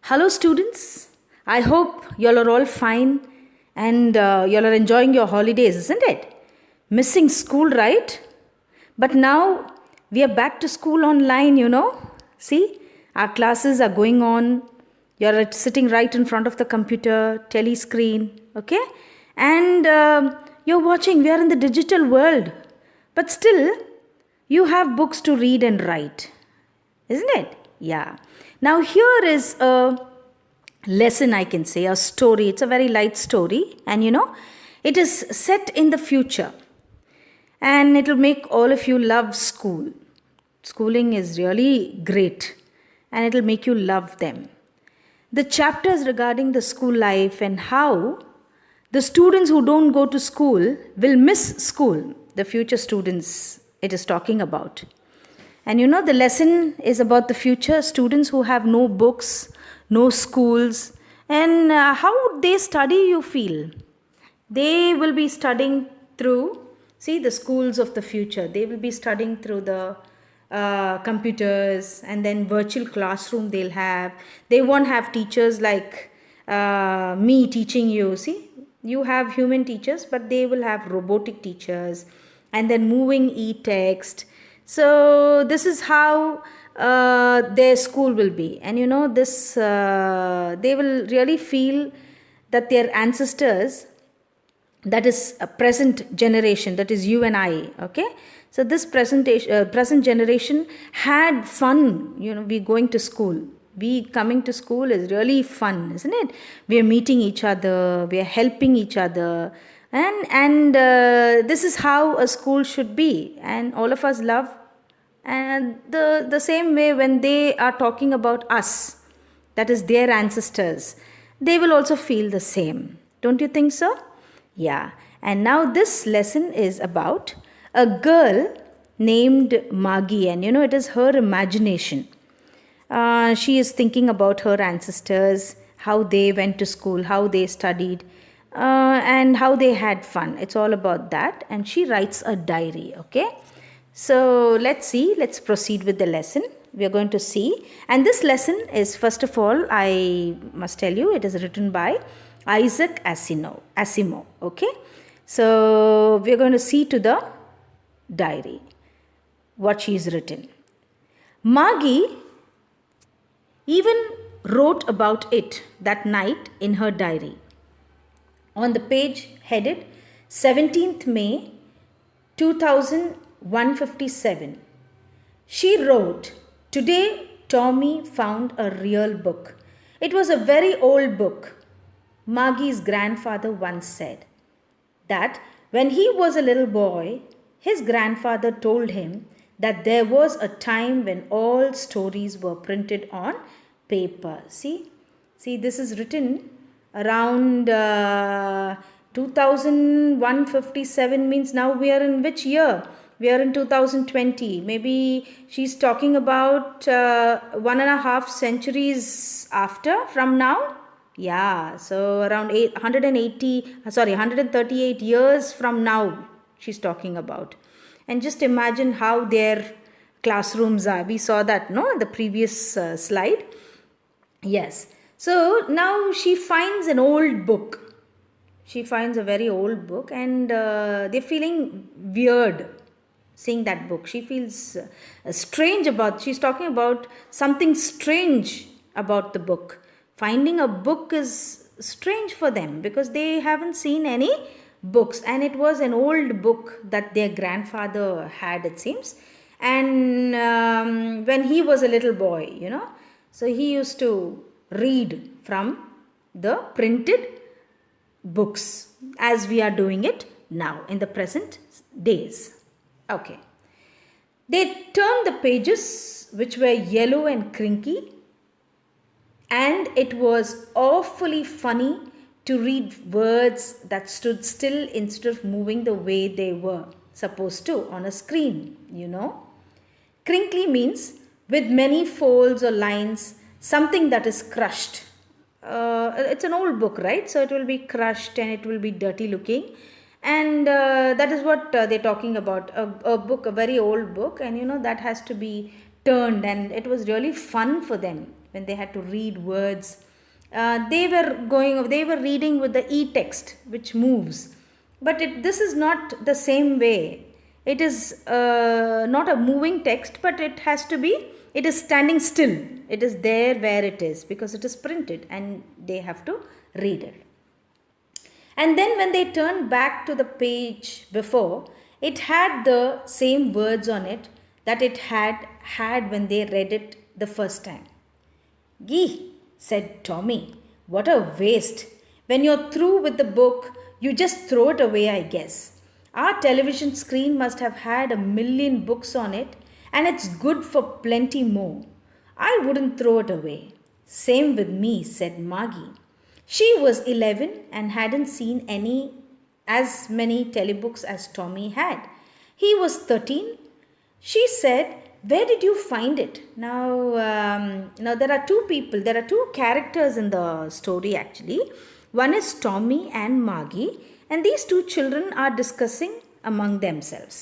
Hello, students. I hope y'all are all fine and y'all are enjoying your holidays, isn't it? Missing school, right? But now we are back to school online. See, our classes are going on. You're sitting right in front of the computer, telescreen, okay? And you're watching. We are in the digital world. But still, you have books to read and write, isn't it? Yeah. Now, here is a lesson, I can say, a story. It's a very light story, and it is set in the future, and it will make all of you love school. Schooling is really great, and it will make you love them. The chapters regarding the school life and how the students who don't go to school will miss school, the future students it is talking about. And the lesson is about the future students who have no books, no schools, and how would they study, you feel? They will be studying through, see, the schools of the future. They will be studying through the computers, and then virtual classroom they'll have. They won't have teachers like me teaching you. See, you have human teachers, but they will have robotic teachers, and then moving e-text. So this is how their school will be. And this they will really feel that their ancestors, that is a present generation, that is you and I, okay? So this present generation had fun, we going to school. We coming to school is really fun, isn't it? We are meeting each other, we are helping each other, and this is how a school should be, and all of us love. And the same way, when they are talking about us, that is their ancestors, they will also feel the same. Don't you think so? Yeah. And now this lesson is about a girl named Maggie, and it is her imagination. She is thinking about her ancestors, how they went to school, how they studied, and how they had fun. It's all about that. And she writes a diary, okay? So let's proceed with the lesson. We are going to see. And this lesson is, first of all, I must tell you, it is written by Isaac Asimov, okay? So we are going to see to the diary what she has written. Maggie even wrote about it that night in her diary. On the page headed 17th May 2157, she wrote, "Today Tommy found a real book. It was a very old book. Maggie's grandfather once said that when he was a little boy, his grandfather told him that there was a time when all stories were printed on paper." See, this is written around 2157, means now we are in which year? We are in 2020. Maybe she's talking about 1.5 centuries after from now. Yeah, so around 138 years from now she's talking about. And just imagine how their classrooms are. We saw that, no, in the previous slide. Yes. So now she finds an old book. She finds a very old book, and they're feeling weird seeing that book. She feels strange about, she's talking about something strange about the book. Finding a book is strange for them because they haven't seen any books, and it was an old book that their grandfather had, it seems. And when he was a little boy, so he used to read from the printed books as we are doing it now in the present days. Okay. They turned the pages, which were yellow and crinky, and it was awfully funny to read words that stood still instead of moving the way they were supposed to on a screen, Crinkly means with many folds or lines, something that is crushed. It's an old book, right? So it will be crushed and it will be dirty looking. And that is what they're talking about. A book, a very old book, and that has to be turned. And it was really fun for them when they had to read words. They were reading with the e-text, which moves. But this is not the same way. It is not a moving text, but it is standing still. It is there where it is because it is printed and they have to read it. And then when they turned back to the page before, it had the same words on it that it had when they read it the first time. "Gee," said Tommy, "what a waste. When you're through with the book, you just throw it away, I guess. Our television screen must have had 1,000,000 books on it, and it's good for plenty more. I wouldn't throw it away." "Same with me," said Margie. She was 11 and hadn't seen as many telebooks as Tommy had. He was 13. She said, "Where did you find it?" Now there are two characters in the story actually. One is Tommy and Margie, and these two children are discussing among themselves.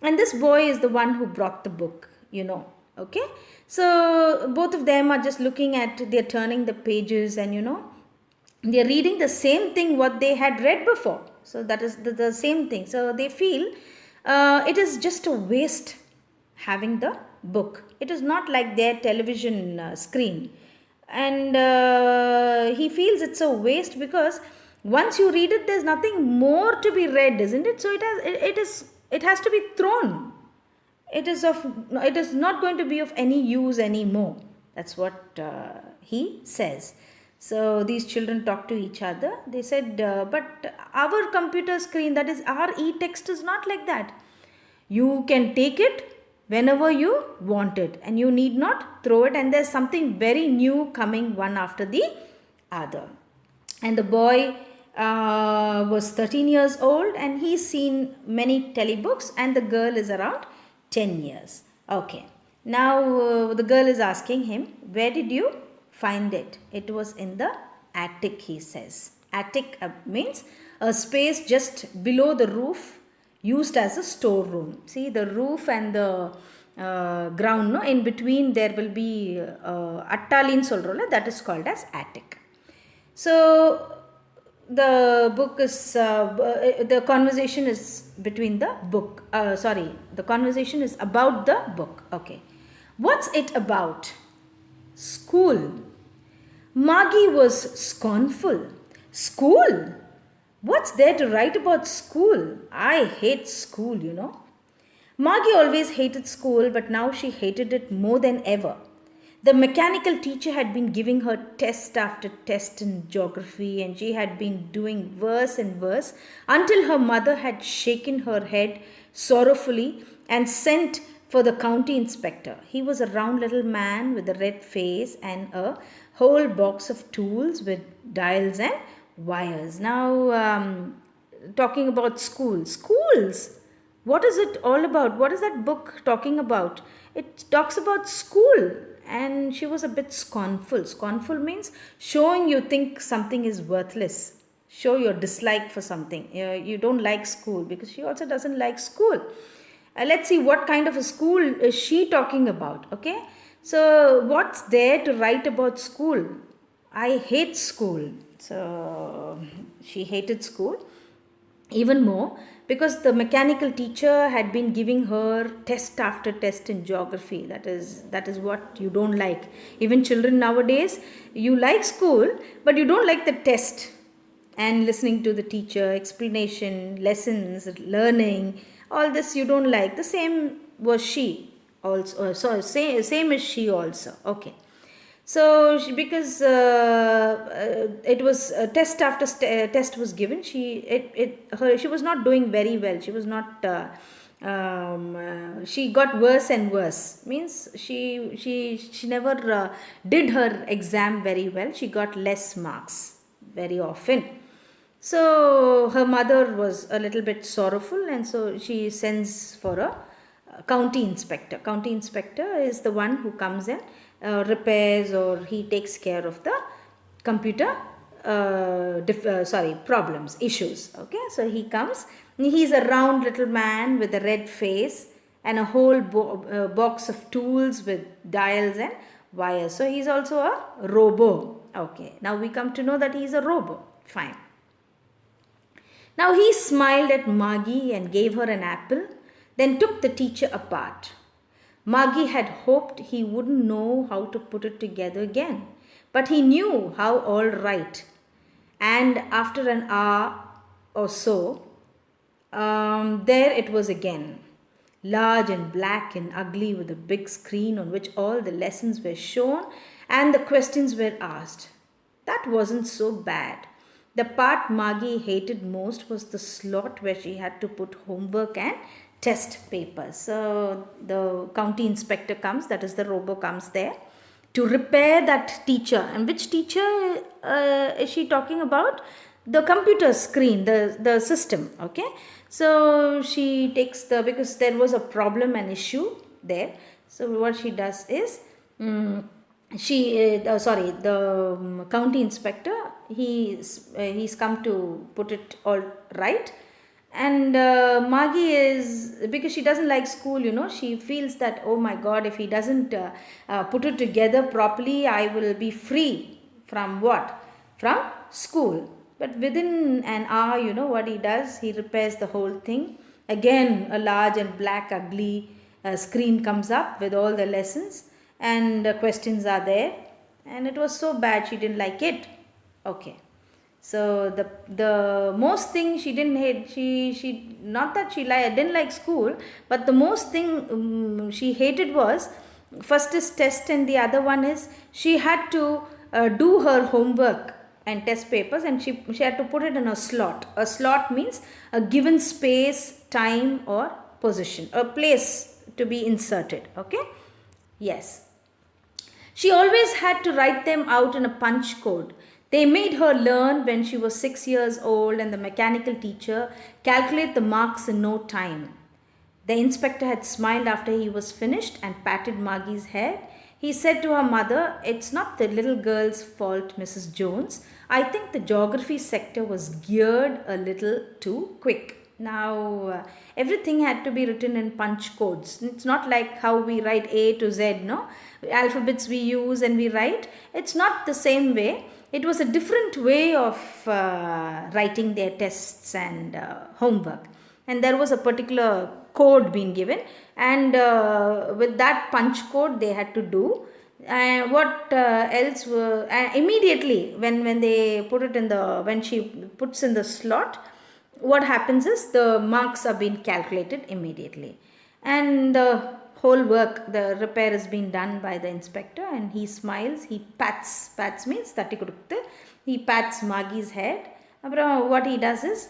And this boy is the one who brought the book, okay? So both of them are just they're turning the pages and, they're reading the same thing what they had read before. So that is the same thing. So they feel it is just a waste having the book. It is not like their television screen. And he feels it's a waste because once you read it, there's nothing more to be read, isn't it? So it has to be thrown. It is not going to be of any use anymore. That's what he says. So these children talk to each other. They said, but our computer screen, that is our e-text, is not like that. You can take it whenever you want it and you need not throw it, and there's something very new coming one after the other. And the boy was 13 years old and he's seen many telebooks, and the girl is around 10 years. Okay. Now the girl is asking him, "Where did you find it?" "It was in the attic," he says. Attic means a space just below the roof, used as a storeroom. See, the roof and the ground, no, in between there will be attalin solrolla, that is called as attic. So the book is the conversation is between the book. The conversation is about the book. Okay, what's it about? School. Margie was scornful. School? What's there to write about school? I hate school, Margie always hated school, but now she hated it more than ever. The mechanical teacher had been giving her test after test in geography, and she had been doing worse and worse until her mother had shaken her head sorrowfully and sent for the county inspector. He was a round little man with a red face and a whole box of tools with dials and wires. Now, talking about schools. What is it all about? What is that book talking about? It talks about school. And she was a bit scornful. Scornful means showing you think something is worthless. Show your dislike for something. You don't like school, because she also doesn't like school. Let's see what kind of a school is she talking about. Okay. So what's there to write about school? I hate school. So she hated school even more because the mechanical teacher had been giving her test after test in geography. That is what you don't like. Even children nowadays, you like school, but you don't like the test and listening to the teacher, explanation, lessons, learning, all this you don't like. The same was she also. So same as she also. Okay. So because it was test after test was given, she was not doing very well. She was not. She got worse and worse. Means she never did her exam very well. She got less marks very often. So her mother was a little bit sorrowful, and so she sends for a county inspector. County inspector is the one who comes in, repairs, or he takes care of the computer problems, issues. Okay, so he comes. He's a round little man with a red face and a whole box of tools with dials and wires. So he's also a robo. Okay, now we come to know that he's a robo. Fine. Now he smiled at Margie and gave her an apple, then took the teacher apart. Margie had hoped he wouldn't know how to put it together again, but he knew how all right. And after an hour or so, there it was again, large and black and ugly, with a big screen on which all the lessons were shown and the questions were asked. That wasn't so bad. The part Margie hated most was the slot where she had to put homework and test papers. So the county inspector comes, that is the robo comes there to repair that teacher. And which teacher is she talking about? The computer screen, the system. Okay, so she takes because there was a problem, an issue there. So what she does is, the county inspector, he's come to put it all right. And Margie is, because she doesn't like school, she feels that, oh my god, if he doesn't put it together properly, I will be free from what? From school. But within an hour, what he does, he repairs the whole thing. Again, a large and black ugly screen comes up with all the lessons, and questions are there, and it was so bad she didn't like it. Okay, so the most thing she didn't hate, she not that she didn't like school, but the most thing she hated was, first is test and the other one is she had to do her homework and test papers, and she had to put it in a slot. A slot means a given space, time or position, a place to be inserted. Okay, yes. She always had to write them out in a punch code. They made her learn when she was 6 years old, and the mechanical teacher calculate the marks in no time. The inspector had smiled after he was finished and patted Margie's head. He said to her mother, "It's not the little girl's fault, Mrs. Jones. I think the geography sector was geared a little too quick." Now, everything had to be written in punch codes. It's not like how we write A to Z, no? Alphabets we use and we write. It's not the same way. It was a different way of writing their tests and homework. And there was a particular code being given, and with that punch code they had to do. And what else were, immediately when they put it in when she puts in the slot, what happens is the marks are being calculated immediately, and the whole work, the repair is being done by the inspector, and he smiles, he pats means tatti kodukte, he pats Margie's head. What he does is,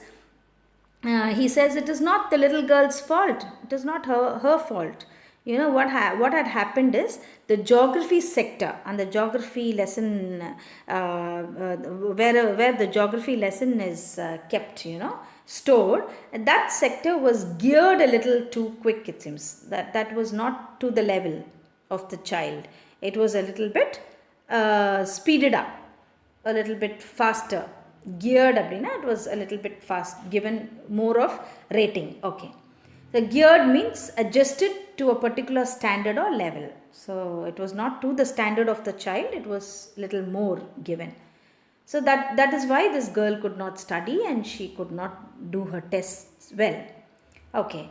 he says it is not the little girl's fault, it is not her fault. What had happened is, the geography sector and the geography lesson, where the geography lesson is kept, stored, that sector was geared a little too quick. It seems that was not to the level of the child. It was a little bit speeded up, a little bit faster, geared up. It was a little bit fast, given more of rating. Okay. The geared means adjusted to a particular standard or level. So it was not to the standard of the child, it was little more given. So that is why this girl could not study and she could not do her tests well. Okay.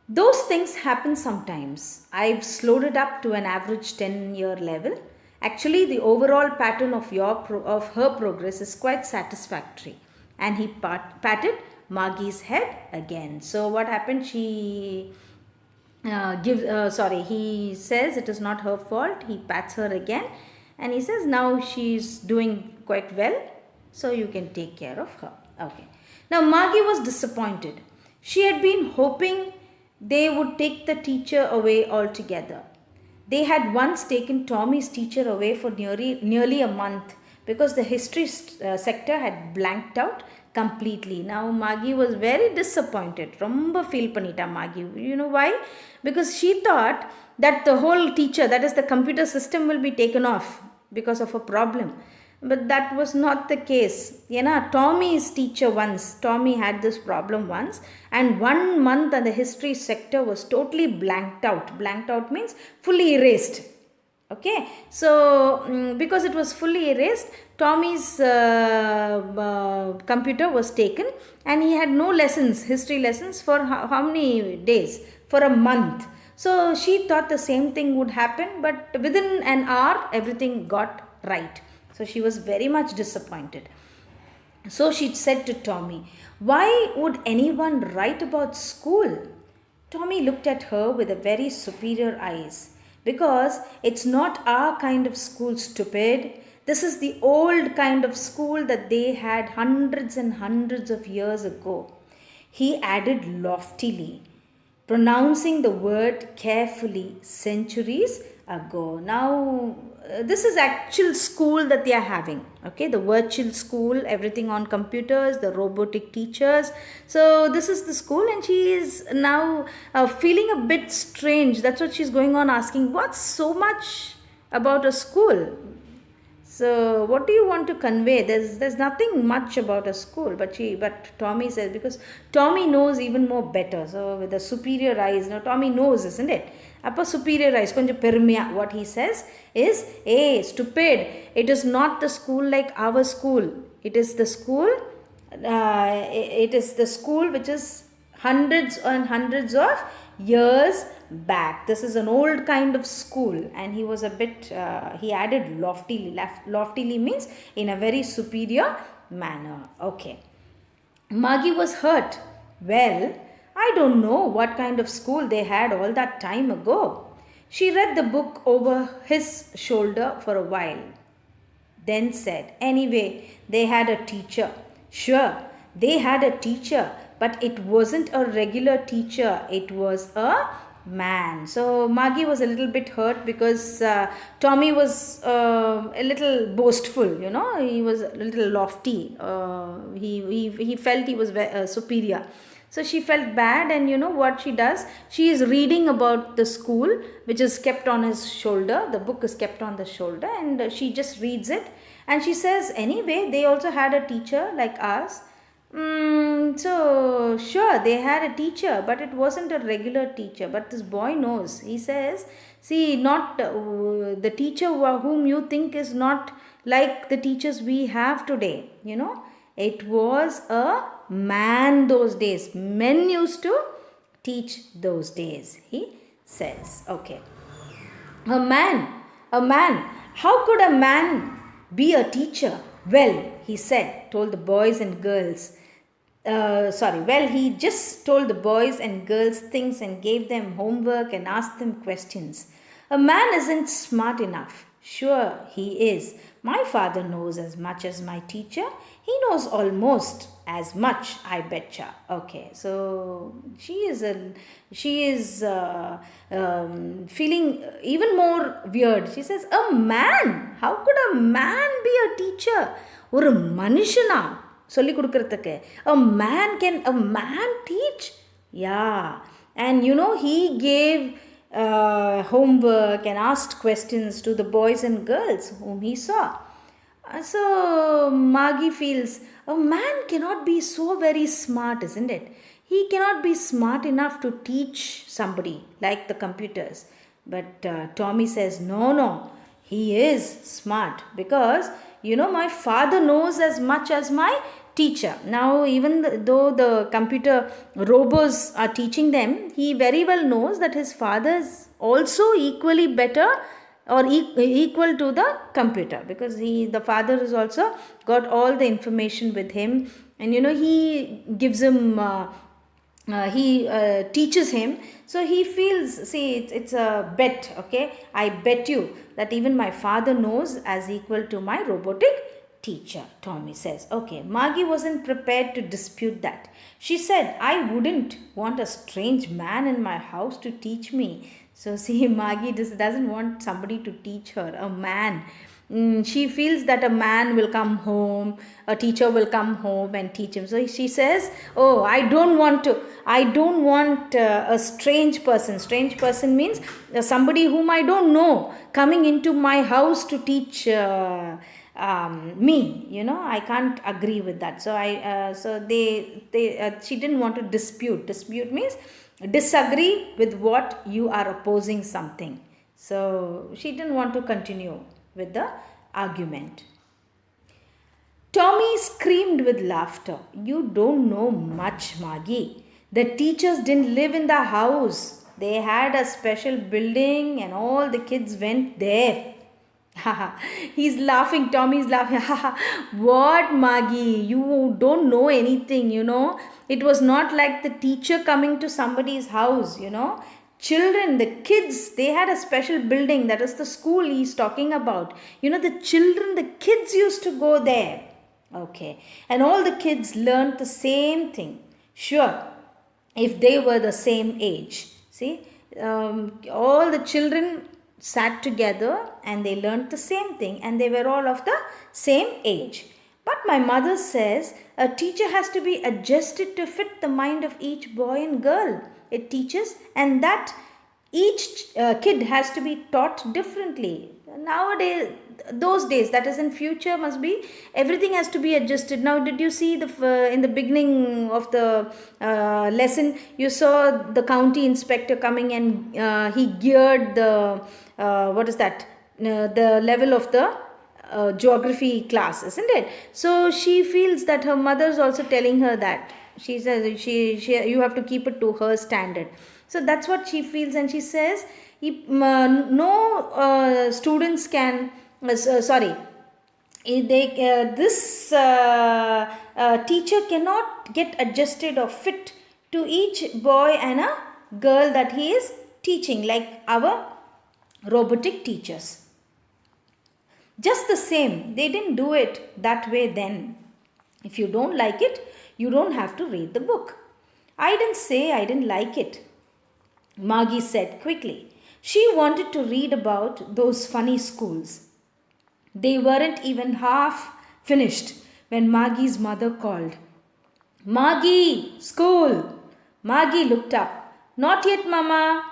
Those things happen sometimes. I've slowed it up to an average 10-year level. Actually, the overall pattern of her progress is quite satisfactory. And he patted Margie's head again. So what happened? He says it is not her fault. He pats her again, and he says now she's doing quite well, so you can take care of her. Okay. Now Margie was disappointed. She had been hoping they would take the teacher away altogether. They had once taken Tommy's teacher away for nearly a month because the history sector had blanked out completely. Now Margie was very disappointed. Romba feel panita Margie. You know why? Because she thought that the whole teacher, that is the computer system, will be taken off because of a problem. But that was not the case. Tommy's teacher once, Tommy had this problem once, and 1 month and the history sector was totally blanked out. Blanked out means fully erased. Okay, so because it was fully erased, Tommy's computer was taken, and he had no lessons, history lessons, for how many days? For a month. So she thought the same thing would happen, but within an hour, everything got right. So she was very much disappointed. So she said to Tommy, "Why would anyone write about school?" Tommy looked at her with a very superior eyes. "Because it's not our kind of school, stupid. This is the old kind of school that they had hundreds and hundreds of years ago," he added loftily, pronouncing the word carefully, "centuries ago." Now, this is actual school that they are having. Okay, the virtual school, everything on computers, the robotic teachers. So this is the school, and she is now feeling a bit strange. That's what she's going on asking. What's so much about a school? So what do you want to convey? There's nothing much about a school, but Tommy says, because Tommy knows even more better. So with the superior eyes, now Tommy knows, isn't it? Upper superior eyes, konja perumya. What he says is, "Hey, stupid! It is not the school like our school. It is the school. It is the school which is hundreds and hundreds of years back. This is an old kind of school." And he was a bit, he added loftily. Loftily means in a very superior manner. Okay. Maggie was hurt. "Well, I don't know what kind of school they had all that time ago." She read the book over his shoulder for a while, then said, "Anyway, they had a teacher." "Sure, they had a teacher, but it wasn't a regular teacher. It was a man." So Maggie was a little bit hurt because Tommy was a little boastful, he was a little lofty. He felt he was superior. So she felt bad, and what she does? She is reading about the school, which is kept on his shoulder. The book is kept on the shoulder, and she just reads it. And she says, "Anyway, they also had a teacher like us." So sure, they had a teacher, but it wasn't a regular teacher. But this boy knows. He says, "See, not the teacher whom you think is not like the teachers we have today. It was a man those days. Men used to teach those days," he says. Okay. A man. How could a man be a teacher? "Well," he told the boys and girls. He just told the boys and girls things and gave them homework and asked them questions. "A man isn't smart enough." "Sure, he is. My father knows as much as my teacher. He knows almost as much, I betcha." Okay, so she is feeling even more weird. She says, "A man? How could a man be a teacher? ஒரு மனுஷனா சொல்லி கொடுக்கறதுக்கு? Can a man teach?" Yeah. And he gave homework and asked questions to the boys and girls whom he saw. So Maggie feels a man cannot be so very smart, isn't it? He cannot be smart enough to teach somebody like the computers. But Tommy says, no, he is smart, because my father knows as much as my teacher. Now, even though the computer robots are teaching them, he very well knows that his father is also equally better or equal to the computer, because the father has also got all the information with him, and he gives him he teaches him. So he feels, see, it's a bet. Okay, I bet you that even my father knows as equal to my robotic teacher, Tommy says. Okay, Maggie wasn't prepared to dispute that. She said, "I wouldn't want a strange man in my house to teach me." So see, Maggie doesn't want somebody to teach her, a man. She feels that a man will come home, a teacher will come home and teach him. So she says, "Oh, I don't want a strange person." Strange person means somebody whom I don't know coming into my house to teach me. I can't agree with that. So she didn't want to dispute. Dispute means disagree with what you are opposing something. So she didn't want to continue with the argument. Tommy screamed with laughter. You don't know much, Maggie. The teachers didn't live in the house. They had a special building and all the kids went there. He's laughing. Tommy's laughing. What, Maggie? You don't know anything, It was not like the teacher coming to somebody's house. Children, the kids, they had a special building. That is the school he's talking about. The children, the kids used to go there. Okay. And all the kids learned the same thing. Sure, if they were the same age. See, all the children sat together and they learned the same thing and they were all of the same age. But my mother says a teacher has to be adjusted to fit the mind of each boy and girl it teaches, and that each kid has to be taught differently. Nowadays, those days, that is in future, must be everything has to be adjusted. Now, did you see in the beginning of the lesson, you saw the county inspector coming and he geared the the level of the geography class, isn't it? So she feels that her mother is also telling her that. She says you have to keep it to her standard. So that's what she feels, and she says no students can this teacher cannot get adjusted or fit to each boy and a girl that he is teaching, like our robotic teachers. Just the same, they didn't do it that way then. If you don't like it, you don't have to read the book. I didn't say I didn't like it, Margie said quickly. She wanted to read about those funny schools. They weren't even half finished when Margie's mother called. Margie, school! Margie looked up. Not yet, Mama.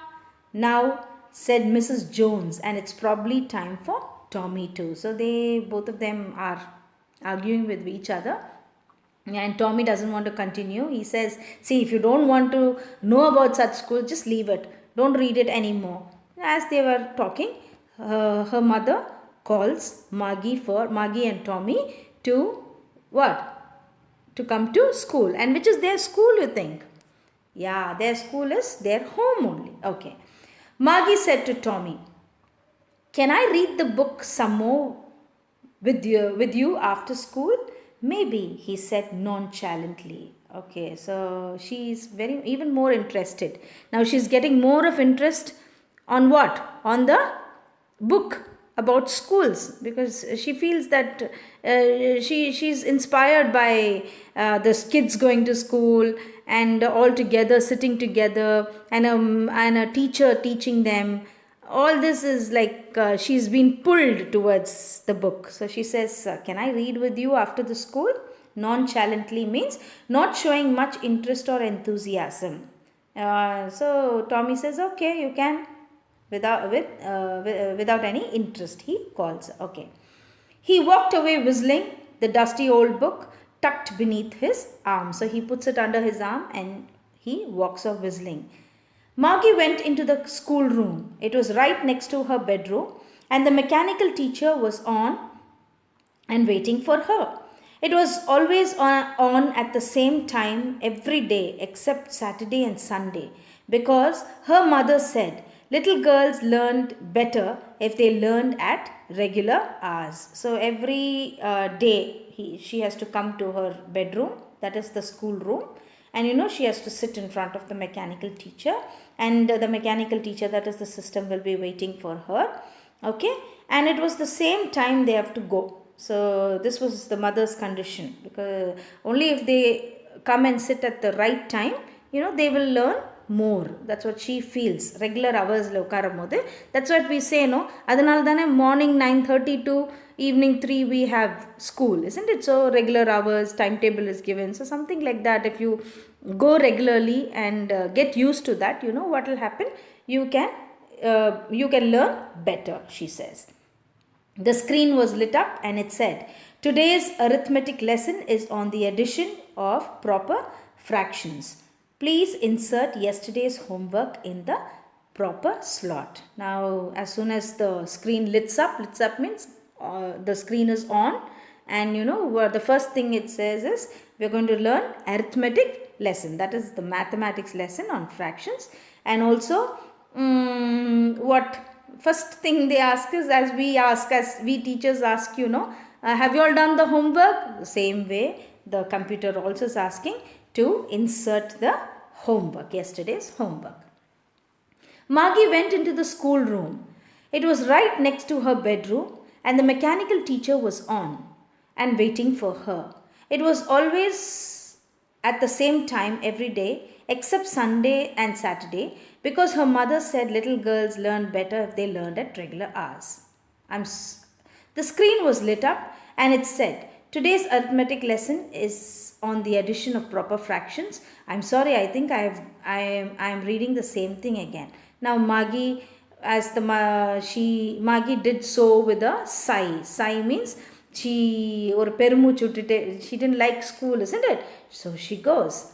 Now, said Mrs. Jones, and it's probably time for Tommy too. So both of them are arguing with each other. And Tommy doesn't want to continue. He says, see, if you don't want to know about such school, just leave it. Don't read it anymore. As they were talking, her mother calls Margie and Tommy to what? To come to school. And which is their school, you think? Yeah, their school is their home only. Okay. Margie said to Tommy, can I read the book some more with you after school? Maybe, he said nonchalantly. Okay, so she's even more interested. Now she's getting more of interest on what? On the book about schools, because she feels that she's inspired by the kids going to school and all together, sitting together, and a teacher teaching them. All this is like she's been pulled towards the book. So she says, can I read with you after the school? Nonchalantly means not showing much interest or enthusiasm. So Tommy says, okay, you can, without any interest, he calls. Okay. He walked away whistling, the dusty old book tucked beneath his arm. So he puts it under his arm and he walks off whistling. Margie went into the schoolroom. It was right next to her bedroom, and the mechanical teacher was on and waiting for her. It was always on at the same time every day except Saturday and Sunday, because her mother said little girls learned better if they learned at regular hours. So every day she has to come to her bedroom, that is the schoolroom, and she has to sit in front of the mechanical teacher, and the mechanical teacher, that is the system, will be waiting for her. Okay, and it was the same time they have to go. So this was the mother's condition, because only if they come and sit at the right time, they will learn more. That's what she feels. Regular hours la ukaramode. That's what we say, no? Adanal morning 9:30 to evening 3 we have school, isn't it? So regular hours, timetable is given. So something like that. If you go regularly and get used to that, what will happen? You can learn better, she says. The screen was lit up and it said, today's arithmetic lesson is on the addition of proper fractions. Please insert yesterday's homework in the proper slot. Now, as soon as the screen lights up means the screen is on, and what the first thing it says is we are going to learn arithmetic lesson. That is the mathematics lesson on fractions. And also, what first thing they ask is, as we teachers ask, have you all done the homework? The same way the computer also is asking to insert the homework, yesterday's homework. Margie went into the schoolroom. It was right next to her bedroom, and the mechanical teacher was on and waiting for her. It was always at the same time every day except Sunday and Saturday, because her mother said little girls learn better if they learned at regular hours. The screen was lit up and it said, today's arithmetic lesson is on the addition of proper fractions. I'm sorry, I think I am reading the same thing again. Now Margie, Margie did so with a sigh. Sigh means she didn't like school, isn't it? So she goes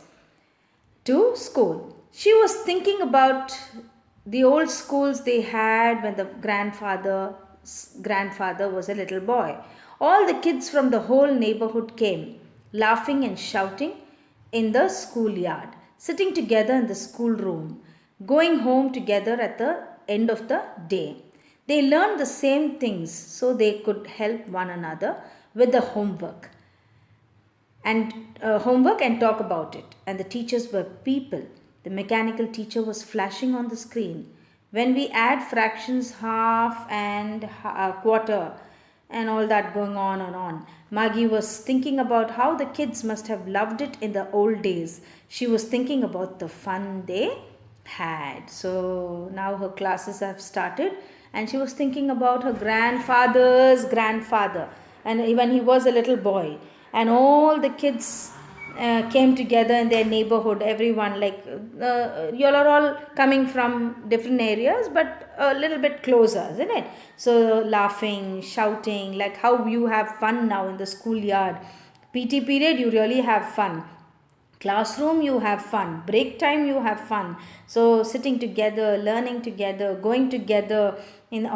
to school. She was thinking about the old schools they had when the grandfather was a little boy. All the kids from the whole neighborhood came, laughing and shouting in the schoolyard, sitting together in the schoolroom, going home together at the end of the day. They learned the same things so they could help one another with the homework and talk about it. And the teachers were people. The mechanical teacher was flashing on the screen. When we add fractions, half and quarter, and all that going on and on, Margie was thinking about how the kids must have loved it in the old days. She was thinking about the fun they had. So now her classes have started, and she was thinking about her grandfather's grandfather, and when he was a little boy, and all the kids came together in their neighborhood. Everyone, like you are all coming from different areas but a little bit closer, isn't it? So laughing, shouting, like how you have fun now in the schoolyard. PT period, you really have fun. Classroom, you have fun. Break time, you have fun. So sitting together, learning together, going together, isn't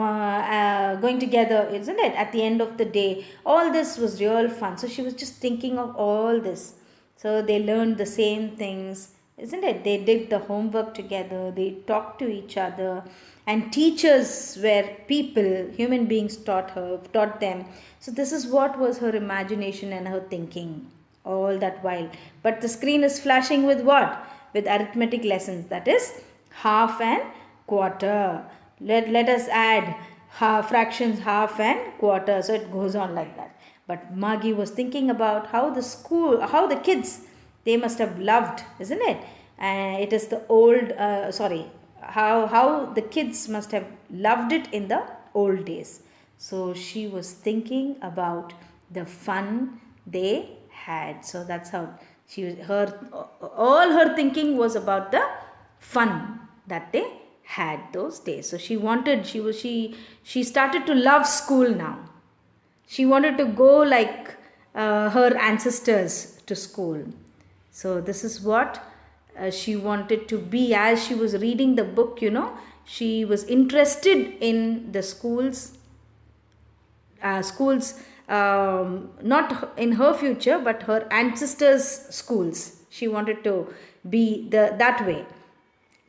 it, at the end of the day, all this was real fun. So she was just thinking of all this. So they learned the same things, isn't it? They did the homework together, they talked to each other, and teachers were people, human beings taught them. So this is what was her imagination and her thinking all that while. But the screen is flashing with what? With arithmetic lessons, that is half and quarter. Let us add fractions, half and quarter. So it goes on like that. But Margie was thinking about how the kids, they must have loved, isn't it? And it is the old, how the kids must have loved it in the old days. So she was thinking about the fun they had. So that's how all her thinking was about the fun that they had those days. So she started to love school now. She wanted to go like her ancestors to school. So this is what she wanted to be. As she was reading the book, she was interested in the schools, not in her future, but her ancestors' schools. She wanted to be that way,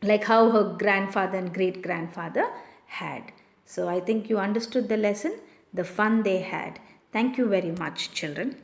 like how her grandfather and great-grandfather had. So I think you understood the lesson, the fun they had. Thank you very much, children.